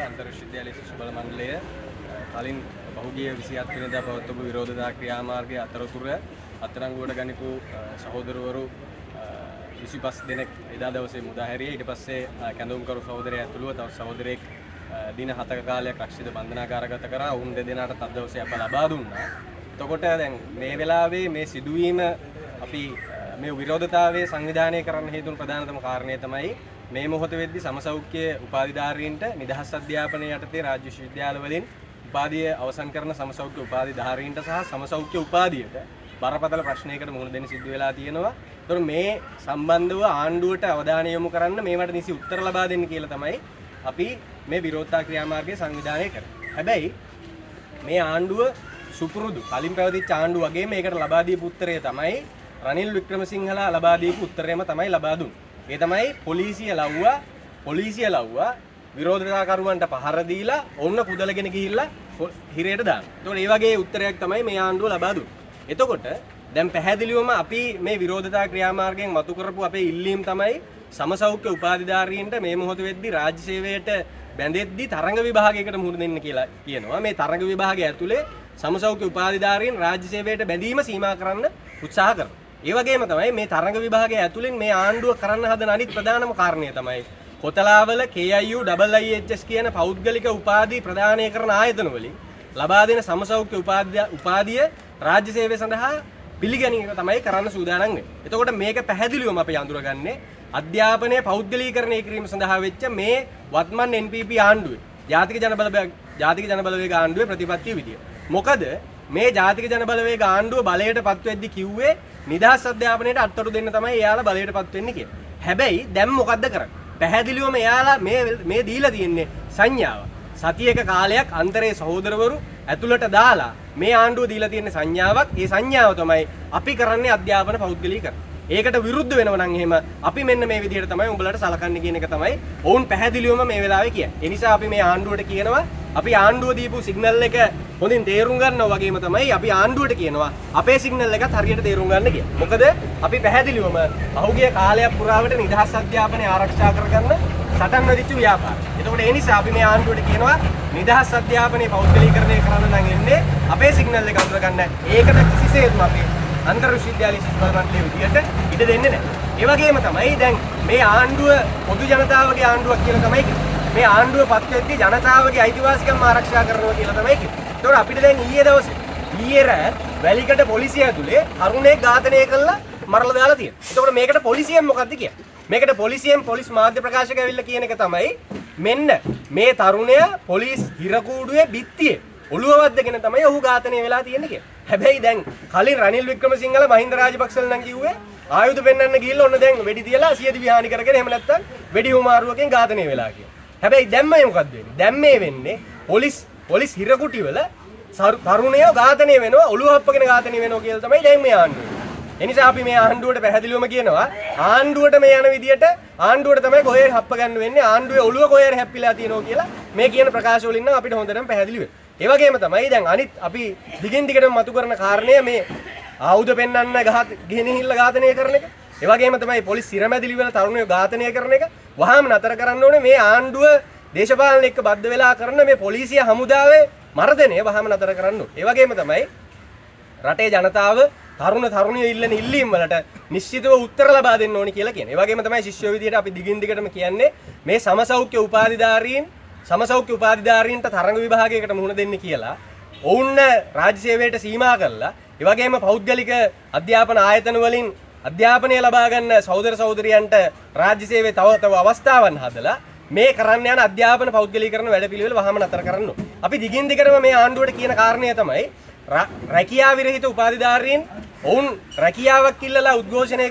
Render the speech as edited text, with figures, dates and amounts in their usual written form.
අන්තර් විශ්වවිද්‍යාලයේ ශිෂ්‍ය බල මණ්ඩලය කලින් පහුගිය 27 වෙනිදා පවත්වපු විරෝධතා ක්‍රියාමාර්ගයේ අතරතුර අත්අඩංගුවට ගනිපු සහෝදරවරු 25 දෙනෙක් එදා දවසේ මුදා හැරියේ. ඊට පස්සේ කැඳවුම්කරු සහෝදරයා ඇතුළුව තව සහෝදරයෙක් දින 7ක කාලයක් රක්ෂිත බන්ධනාගාරගත කරා. ඔවුන් දෙදෙනාට තත් දවසේ අප ලබා දුන්නා. එතකොට දැන් මේ වෙලාවේ මේ සිදුවීම අපි මේ විරෝධතාවයේ සංවිධානය කරන්න හේතුන් ප්‍රධානතම කාරණය තමයි මේ මොහොත වෙද්දී සමසෞඛ්‍ය උපාධිධාරීන්ට නිදහස් අධ්‍යාපනය යටතේ රාජ්‍ය විශ්වවිද්‍යාල වලින් උපාධිය අවසන් කරන සමසෞඛ්‍ය උපාධිධාරීන්ට සහ සමසෞඛ්‍ය උපාධියට බරපතල ප්‍රශ්නයකට මුහුණ දෙන්න සිදු වෙලා තියෙනවා. ඒතර මේ සම්බන්ධව ආණ්ඩුවට අවධානය යොමු කරන්න මේවට නිසි උත්තර ලබා දෙන්න කියලා තමයි අපි මේ විරෝධතා ක්‍රියාමාර්ගය සංවිධානය කරන්නේ. හැබැයි මේ ආණ්ඩුව සුපුරුදු කලින් පැවතිච්ච ආණ්ඩුව වගේ මේකට ලබා දීපු උත්තරය තමයි රනිල් වික්‍රමසිංහලා ලබා දීපු උත්තරයම තමයි ලබා දුන්නේ. ඒ තමයි පොලිසිය ලව්වා විරෝධතාකරුවන්ට පහර දීලා ඔවුන්ව පුදලගෙන ගිහිල්ලා හිරේට දාන්න. ඒතකොට මේ වගේ උත්තරයක් තමයි මේ ආණ්ඩුව ලබා දුන්නේ. එතකොට දැන් පැහැදිලිවම අපි මේ විරෝධතා ක්‍රියාමාර්ගයෙන් මතු කරපු අපේ ඉල්ලීම් තමයි සමසෞඛ්‍ය උපාධිධාරීන්ට මේ මොහොත වෙද්දී රාජ්‍ය සේවයට බැඳෙද්දී තරඟ විභාගයකට මුහුණ දෙන්න කියලා කියනවා. මේ තරඟ විභාගය ඇතුලේ සමසෞඛ්‍ය උපාධිධාරීන් රාජ්‍ය සේවයට බැඳීම සීමා කරන්න උත්සාහ කරනවා. ඒ වගේම තමයි මේ තරඟ විභාගය ඇතුලෙන් මේ ආණ්ඩුව කරන්න හදන අනිත් ප්‍රධානම කාරණය තමයි කොතලාවල KIU IIHS කියන පෞද්ගලික උපාධි ප්‍රදානය කරන ආයතන වලින් ලබා දෙන සමසෞඛ්‍ය උපාධිය රාජ්‍ය සේවය සඳහා පිළිගැනීම තමයි කරන්න සූදානම් වෙන්නේ. එතකොට මේක පැහැදිලිවම අපි අඳුරගන්නේ අධ්‍යාපනය පෞද්ගලීකරණය කිරීම සඳහා වෙච්ච මේ වත්මන් NPP ආණ්ඩුවේ ජාතික ජනබලවේග ආණ්ඩුවේ ප්‍රතිපත්තිය විදිය. මොකද මේ ජාතික ජනබලවේග ආණ්ඩුව බලයට පත් වෙද්දී කිව්වේ නිදහස් අධ්‍යාපනයට අත්අඩු දෙන්න තමයි එයාලා බලයට පත් වෙන්නේ කියලා. හැබැයි දැන් මොකද්ද කරන්නේ? පැහැදිලිවම එයාලා මේ දීලා තියෙන්නේ සංඥාව. සතියක කාලයක් අන්තරේ සහෝදරවරු ඇතුළට දාලා මේ ආණ්ඩුව දීලා තියෙන සංඥාවක්. ඒ සංඥාව තමයි අපි කරන්නේ අධ්‍යාපන පෞද්ගලීකරණය. ඒකට විරුද්ධ වෙනව නම් එහෙම අපි මෙන්න මේ විදිහට තමයි උඹලට සලකන්නේ කියන එක තමයි ඔවුන් පැහැදිලිවම මේ වෙලාවේ කියන්නේ. ඒ නිසා අපි මේ ආණ්ඩුවට කියනවා අපි ආණ්ඩුව දීපු සිග්නල් එක හොඳින් තේරුම් ගන්නවා වගේම තමයි අපි ආණ්ඩුවට කියනවා අපේ සිග්නල් එකත් හරියට තේරුම් ගන්න කියලා. මොකද අපි පැහැදිලිවම පහුගිය කාලයක් පුරාවට නිදහස් අධ්‍යාපනය ආරක්ෂා කරගන්න සටන් වෙදිච්ච ව්‍යාපාරය. ඒකෝට ඒ නිසා අපි මේ ආණ්ඩුවට කියනවා නිදහස් අධ්‍යාපනයේ පෞද්ගලීකරණය කරන්න නම් එන්නේ අපේ සිග්නල් එක අඳුර ගන්න. ඒකට කිසිසේත්ම අපි අන්තර් විශ්වවිද්‍යාලයේ ශිෂ්‍ය බල මණ්ඩලයේ විදියට ඉඩ දෙන්නේ නැහැ. ඒ වගේම තමයි දැන් මේ ආණ්ඩුව පොදු ජනතාවගේ ආණ්ඩුවක් කියලා තමයි කියන්නේ. මේ ආණ්ඩුව පත් වෙද්දී ජනතාවගේ අයිතිවාසිකම් ආරක්ෂා කරනවා කියලා තමයි කියන්නේ. ඒතකොට අපිට දැන් ඊයේ රෑ වැලිකඩ පොලිසිය ඇතුලේ තරුණයෙක් ඝාතනය කළා මරලා දාලා තියෙනවා. ඒතකොට මේකට පොලිසියෙන් මොකද්ද කියන්නේ? මේකට පොලිසියෙන් පොලිස් මාධ්‍ය ප්‍රකාශක ඇවිල්ලා කියන එක තමයි මෙන්න මේ තරුණයා පොලිස් හිරකූඩුවේ බිත්තියේ ඔළුව වද්දගෙන තමයි ඔහු ඝාතනය වෙලා තියෙන්නේ කියලා. හැබැයි දැන් කලින් රනිල් වික්‍රමසිංහලා මහින්ද රාජපක්ෂලා නම් කිව්වේ ආයුධ පෙන්වන්න ගිහිල්ලා ඔන්න දැන් වෙඩි තියලා සියදි විහානි කරගෙන එහෙම නැත්තම් වෙඩි හුමාරුවකින් ඝාතනය වෙලා කියලා. හැබැයි දැන් මේ මොකද්ද වෙන්නේ? දැන් මේ වෙන්නේ පොලිස් හිරකුටිවල තරුණයෝ ඝාතනය වෙනවා ඔළුව හප්පගෙන ඝාතනය වෙනවා කියලා තමයි දැන් මේ ආණ්ඩුව. එනිසා අපි මේ ආණ්ඩුවට පැහැදිලිවම කියනවා ආණ්ඩුවට මේ යන විදියට ආණ්ඩුවට තමයි කොහේ හප්ප ගන්න වෙන්නේ ආණ්ඩුවේ ඔළුව කොහේ හැප්පිලා තියෙනවා කියලා මේ කියන ප්‍රකාශ වලින් නම් අපිට හොඳටම පැහැදිලි වෙනවා. ඒ වගේම තමයි දැන් අනිත් අපි දිගින් දිගටම මතු කරන කාරණය මේ ආයුධ පෙන්වන්න ගෙනහිල්ලා ඝාතනය කරන එක. ඒ වගේම තමයි පොලිස් සිරමැදිලි වල තරුණයෝ ඝාතනය කරන එක වහාම නතර කරන්න ඕනේ. මේ ආණ්ඩුව දේශපාලන එක්ක බද්ධ වෙලා කරන මේ පොලිසිය හමුදාවේ මර්ධනය වහාම නතර කරන්න ඕනේ. ඒ වගේම තමයි රටේ ජනතාව තරුණියෝ ඉල්ලන ඉල්ලීම් වලට නිශ්චිතව උත්තර ලබා දෙන්න ඕනි කියලා කියන්නේ. ඒ වගේම තමයි ශිෂ්‍යයෝ විදියට අපි දිගින් දිගටම කියන්නේ මේ සමසෞඛ්‍ය උපාධිධාරීන්ට තරඟ විභාගයකට මුහුණ දෙන්න කියලා ඔවුන් රාජ්‍ය සේවයට සීමා කරලා ඒ වගේම පෞද්ගලික අධ්‍යාපන ආයතන වලින් අධ්‍යාපනය ලබා ගන්න සහෝදර සහෝදරියන්ට රාජ්‍ය සේවයේ තව අවස්ථාවන් හදලා මේ කරන්න යන අධ්‍යාපන පෞද්ගලීකරණ වැඩපිළිවෙල වහම නතර කරන්න ඕනේ. අපි දිගින් දිගටම මේ ආණ්ඩුවට කියන කාරණය තමයි රැකියා විරහිත උපාධිධාරීන් ඔවුන් රැකියාවක් ඉල්ලලා උද්ඝෝෂණය